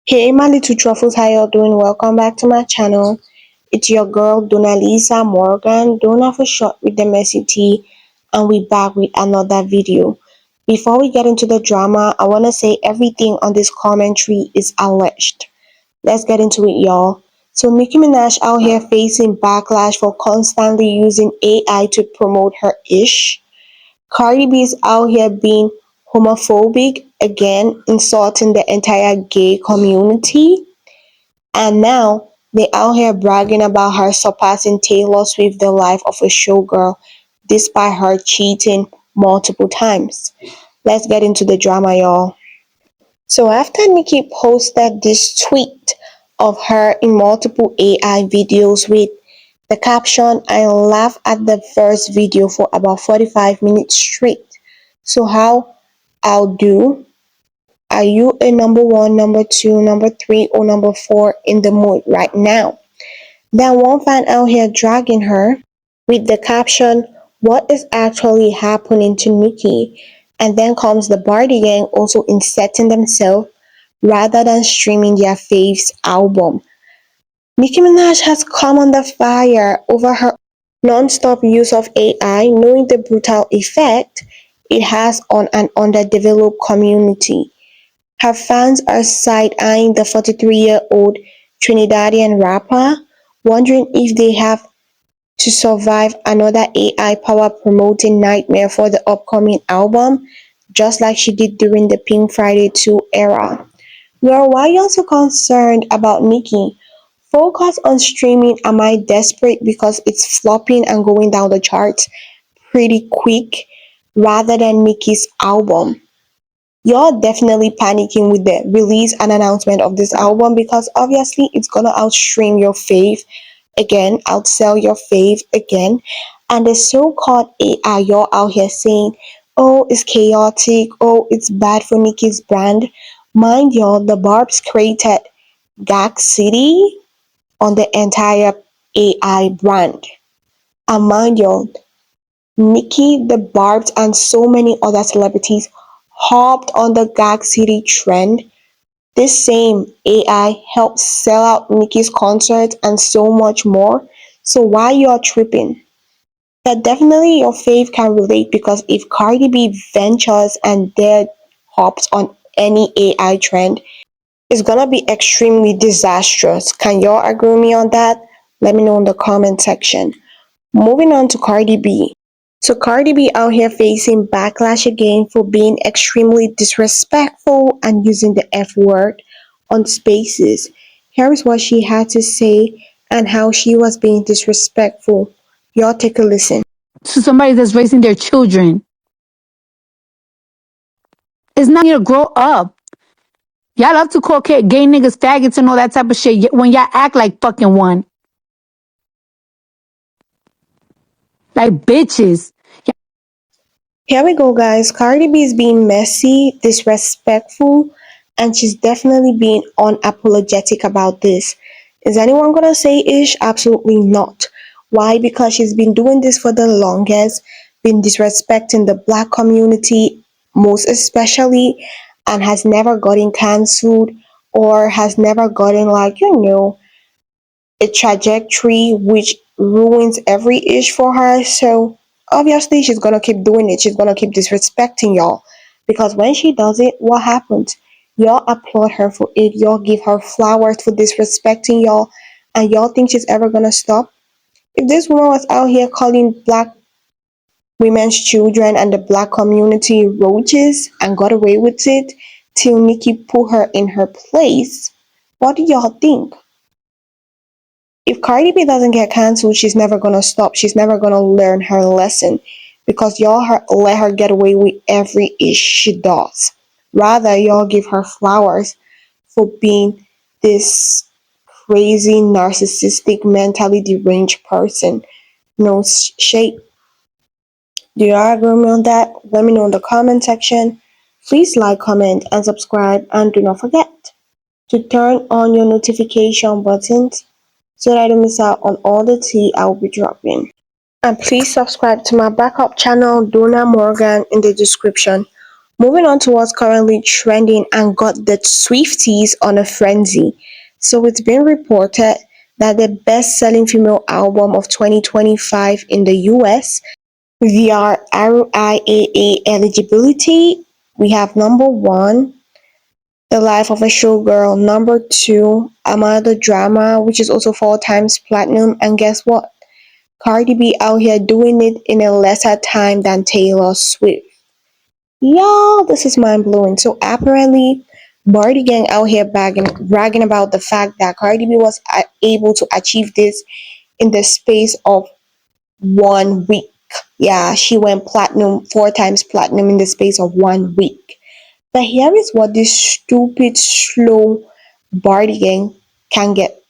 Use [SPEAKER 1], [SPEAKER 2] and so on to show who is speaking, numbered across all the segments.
[SPEAKER 1] Hey my little truffles, how y'all doing? Welcome back to my channel. It's your girl Donna Lisa Morgan, Donna for short with the messy T, and we back with another video. Before we get into the drama, I wanna say everything on this commentary is alleged. Let's get into it, y'all. So Nicki Minaj out here facing backlash for constantly using AI to promote her ish. Cardi B is out here being homophobic again, insulting the entire gay community. And now they out here bragging about her surpassing Taylor Swift, the life of a showgirl, despite her cheating multiple times. Let's get into the drama, y'all. So after Nicki posted this tweet of her in multiple AI videos with the caption, I laugh at the first video for about 45 minutes straight. So how I'll do? Are you a number one, number two, number three, or number four in the mood right now? Then one fan out here dragging her with the caption, what is actually happening to Nicki? And then comes the Bardi gang also inserting themselves rather than streaming their faves album. Nicki Minaj has come under fire over her non-stop use of AI, knowing the brutal effect it has on an underdeveloped community. Her fans are side-eyeing the 43-year-old Trinidadian rapper, wondering if they have to survive another AI power promoting nightmare for the upcoming album, just like she did during the Pink Friday 2 era. Well, why are you also concerned about Nicki? Focus on streaming Am I Desperate because it's flopping and going down the charts pretty quick rather than Nicki's album. You're definitely panicking with the release and announcement of this album because obviously it's gonna outstream your fave again, outsell your fave again. And the so-called AI, you're out here saying, oh, it's chaotic, oh, it's bad for Nicki's brand. Mind y'all, the Barbs created Gag City on the entire AI brand. And mind y'all, Nicki, the Barbs, and so many other celebrities hopped on the Gag City trend. This same AI helped sell out Nicki's concerts and so much more. So why you're tripping? That definitely your fave can relate because if Cardi B ventures and dared hops on any AI trend, it's gonna be extremely disastrous. Can y'all agree with me on that? Let me know in the comment section. Moving on to Cardi B. So Cardi B out here facing backlash again for being extremely disrespectful and using the F word on spaces. Here is what she had to say and how she was being disrespectful. Y'all take a listen.
[SPEAKER 2] To somebody that's raising their children. It's not you to grow up. Y'all love to call gay niggas faggots and all that type of shit when y'all act like fucking one. Like bitches.
[SPEAKER 1] Here we go, guys. Cardi B is being messy, disrespectful, and she's definitely being unapologetic about this. Is anyone gonna say ish? Absolutely not. Why? Because she's been doing this for the longest, been disrespecting the black community, most especially, and has never gotten cancelled or has never gotten, like, a trajectory which ruins every ish for her. So obviously she's gonna keep doing it. She's gonna keep disrespecting y'all. Because when she does it, what happens? Y'all applaud her for it. Y'all give her flowers for disrespecting y'all. And y'all think she's ever gonna stop? If this woman was out here calling black women's children and the black community roaches and got away with it till Nicki put her in her place, what do y'all think? If Cardi B doesn't get cancelled, she's never gonna stop. She's never gonna learn her lesson because let her get away with every ish she does. Rather, y'all give her flowers for being this crazy, narcissistic, mentally deranged person. No shade. Do y'all agree with me on that? Let me know in the comment section. Please like, comment, and subscribe, and do not forget to turn on your notification buttons so that I don't miss out on all the tea I will be dropping. And please subscribe to my backup channel, Donna Morgan, in the description. Moving on to what's currently trending and got the Swifties on a frenzy. So it's been reported that the best-selling female album of 2025 in the US via RIAA eligibility, we have number one, The Life of a Showgirl, number two, Amada Drama, which is also four times platinum, and guess what? Cardi B out here doing it in a lesser time than Taylor Swift. Y'all, this is mind blowing. So apparently, Barty Gang out here bragging about the fact that Cardi B was able to achieve this in the space of 1 week. Yeah, she went platinum, four times platinum in the space of 1 week. But here is what this stupid, slow Barty Gang can get.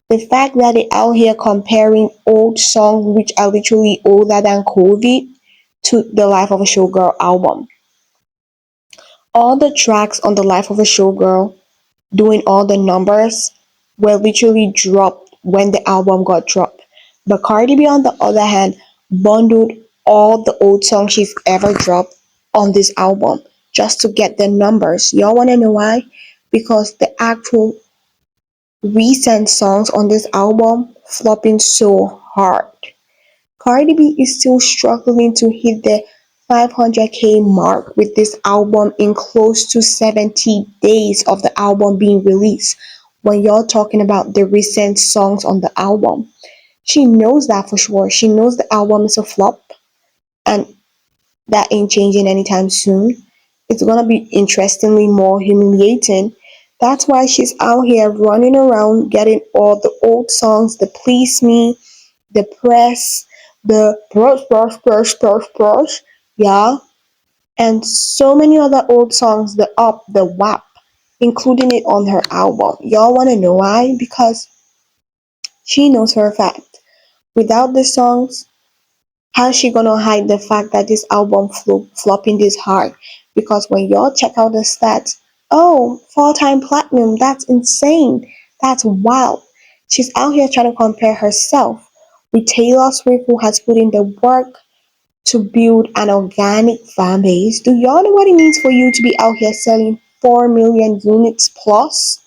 [SPEAKER 1] The fact that they out here comparing old songs which are literally older than COVID to the Life of a Showgirl album. All the tracks on the Life of a Showgirl doing all the numbers were literally dropped when the album got dropped. But Cardi B, on the other hand, bundled all the old songs she's ever dropped on this album just to get the numbers. Y'all want to know why? Because the actual recent songs on this album flopping so hard. Cardi B is still struggling to hit the 500K mark with this album in close to 70 days of the album being released. When you're talking about the recent songs on the album, she knows that for sure. She knows the album is a flop and that ain't changing anytime soon. It's gonna be interestingly more humiliating. That's why she's out here running around getting all the old songs, the Please Me, the Press, the Brush, yeah, and so many other old songs, the Up, the WAP, including it on her album. Y'all wanna know why? Because she knows for a fact. Without the songs, how's she gonna hide the fact that this album flopping this hard? Because when y'all check out the stats, oh, four-time platinum, that's insane. That's wild. She's out here trying to compare herself with Taylor Swift, who has put in the work to build an organic fan base. Do y'all know what it means for you to be out here selling 4 million units plus?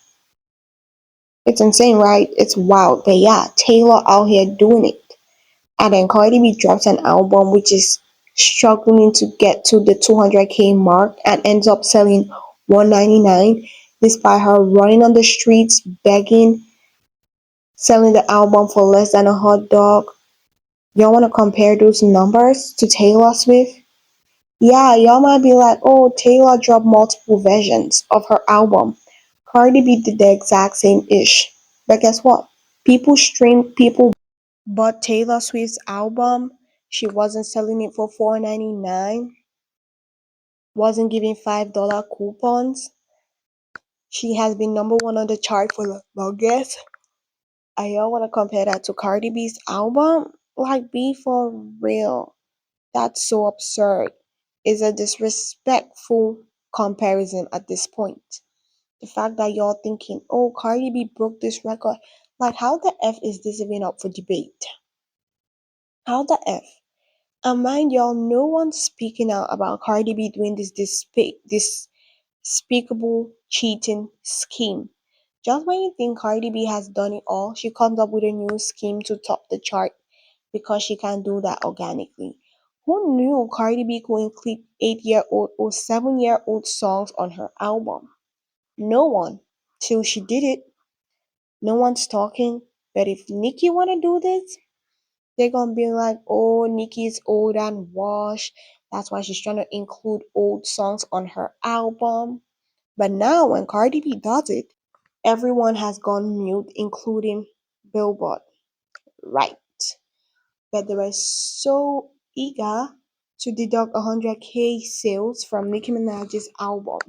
[SPEAKER 1] It's insane, right? It's wild. But yeah, Taylor out here doing it. And then Cardi B drops an album which is struggling to get to the 200K mark and ends up selling 199 despite her running on the streets begging, selling the album for less than a hot dog. Y'all want to compare those numbers to Taylor Swift? Yeah, y'all might be like, oh, Taylor dropped multiple versions of her album. Cardi B did the exact same ish. But guess what? People bought Taylor Swift's album. She wasn't selling it for $4.99, wasn't giving $5 coupons. She has been number one on the chart for the longest. I y'all want to compare that to Cardi B's album? Like, be for real. That's so absurd. It's a disrespectful comparison at this point. The fact that y'all thinking, oh, Cardi B broke this record. Like, how the F is this even up for debate? How the F? And mind y'all, no one's speaking out about Cardi B doing this despicable cheating scheme. Just when you think Cardi B has done it all, she comes up with a new scheme to top the chart because she can do that organically. Who knew Cardi B could include 8-year-old or 7-year-old songs on her album? No one. Till she did it. No one's talking. But if Nicki wanna do this, they're gonna be like, oh, Nicki's old and washed. That's why she's trying to include old songs on her album. But now when Cardi B does it, everyone has gone mute, including Billboard. Right. But they were so eager to deduct 100K sales from Nicki Minaj's album.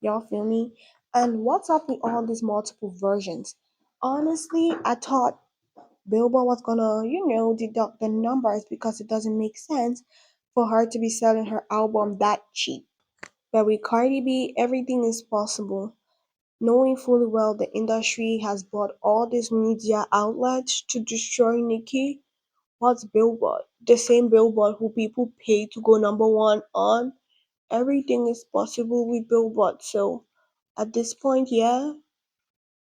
[SPEAKER 1] Y'all feel me? And what's up with all these multiple versions? Honestly, I thought Billboard was gonna, deduct the numbers because it doesn't make sense for her to be selling her album that cheap. But with Cardi B, everything is possible. Knowing fully well the industry has bought all these media outlets to destroy Nicki, what's Billboard? The same Billboard who people pay to go number one on? Everything is possible with Billboard. So at this point, yeah,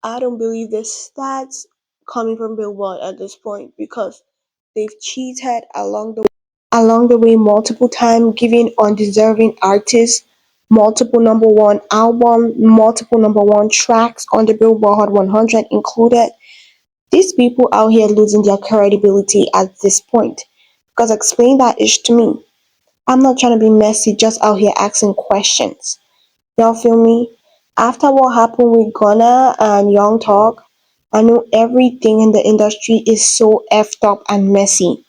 [SPEAKER 1] I don't believe the stats coming from Billboard at this point because they've cheated along the way multiple times, giving undeserving artists multiple number one album, multiple number one tracks on the Billboard Hot 100 included. These people out here losing their credibility at this point. Because explain that ish to me. I'm not trying to be messy, just out here asking questions. Y'all feel me? After what happened with Ghana and Young Talk, I know everything in the industry is so effed up and messy.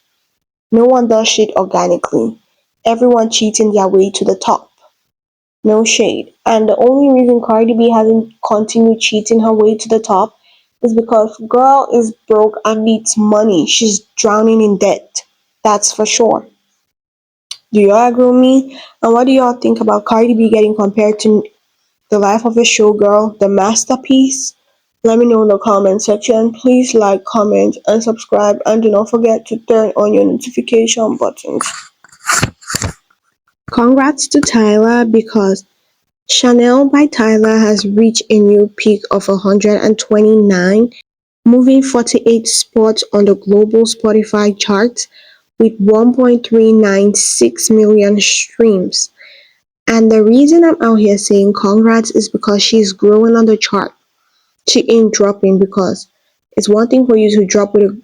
[SPEAKER 1] No one does shit organically. Everyone cheating their way to the top. No shade. And the only reason Cardi B hasn't continued cheating her way to the top is because girl is broke and needs money. She's drowning in debt. That's for sure. Do y'all agree with me? And what do y'all think about Cardi B getting compared to The Life of a Showgirl, the masterpiece? Let me know in the comment section. Please like, comment, and subscribe. And do not forget to turn on your notification buttons. Congrats to Tyla because Chanel by Tyla has reached a new peak of 129, moving 48 spots on the global Spotify charts with 1.396 million streams. And the reason I'm out here saying congrats is because she's growing on the chart. She ain't dropping because it's one thing for you to drop with a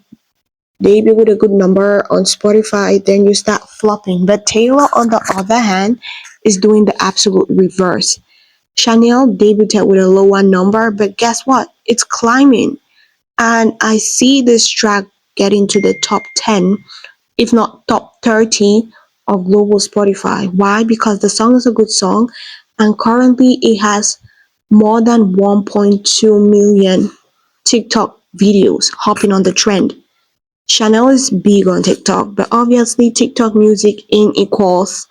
[SPEAKER 1] debut with a good number on Spotify, then you start flopping. But Taylor, on the other hand, is doing the absolute reverse. Chanel debuted with a lower number, but guess what? It's climbing. And I see this track getting to the top 10, if not top 30 of global Spotify. Why? Because the song is a good song, and currently it has more than 1.2 million TikTok videos hopping on the trend. Chanel is big on TikTok, but obviously TikTok music ain't equals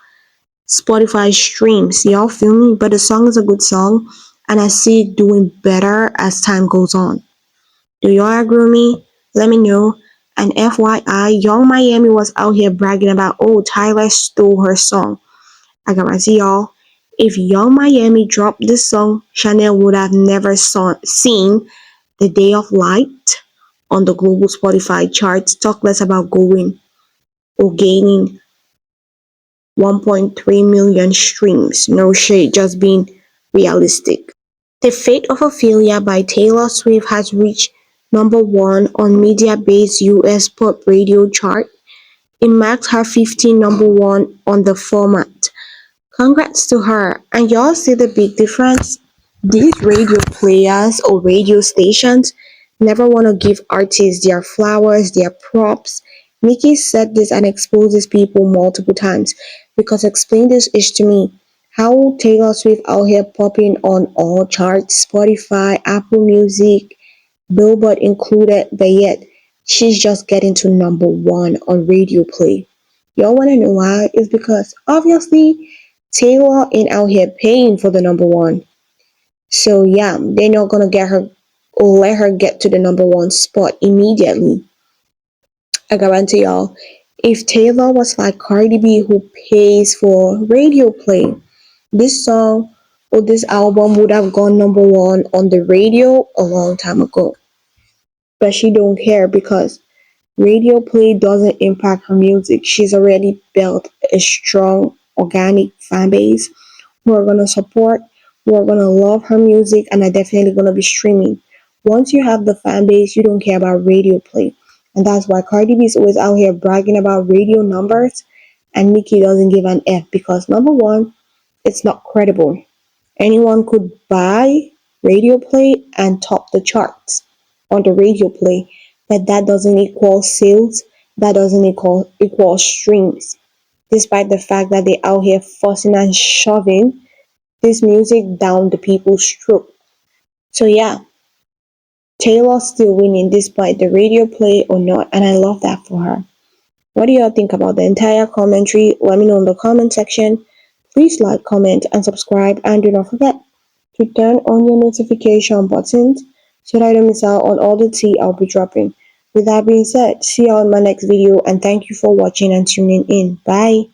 [SPEAKER 1] Spotify streams. Y'all feel me? But the song is a good song, and I see it doing better as time goes on. Do y'all agree with me? Let me know. And FYI, Young Miami was out here bragging about, oh, Tyler stole her song. I guarantee y'all, if Young Miami dropped this song, Chanel would have never seen the Day of Light on the global Spotify charts. Talk less about going or gaining 1.3 million streams. No shade, just being realistic. The Fate of Ophelia by Taylor Swift has reached number one on media-based US pop radio chart. It marks her 15th number one on the format. Congrats to her. And y'all see the big difference? These radio players or radio stations never want to give artists their flowers, their props. Nicki said this and exposes people multiple times. Because explain this ish to me. How Taylor Swift out here popping on all charts, Spotify, Apple Music, Billboard included, but yet she's just getting to number one on radio play. Y'all wanna know why? It's because obviously Taylor ain't out here paying for the number one. So yeah, they're not gonna get her or let her get to the number one spot immediately. I guarantee y'all, if Taylor was like Cardi B who pays for radio play, this song or this album would have gone number one on the radio a long time ago. But she don't care because radio play doesn't impact her music. She's already built a strong organic fan base who are gonna support, who are gonna love her music and are definitely gonna be streaming. Once you have the fan base, you don't care about radio play. And that's why Cardi B is always out here bragging about radio numbers and Nicki doesn't give an F because number one, it's not credible. Anyone could buy radio play and top the charts on the radio play, but that doesn't equal sales, that doesn't equal streams. Despite the fact that they out here fussing and shoving this music down the people's throat. So yeah, Taylor's still winning despite the radio play or not, and I love that for her. What do y'all think about the entire commentary? Let me know in the comment section. Please like, comment, and subscribe, and do not forget to turn on your notification buttons so that I don't miss out on all the tea I'll be dropping. With that being said, see you all in my next video and thank you for watching and tuning in. Bye.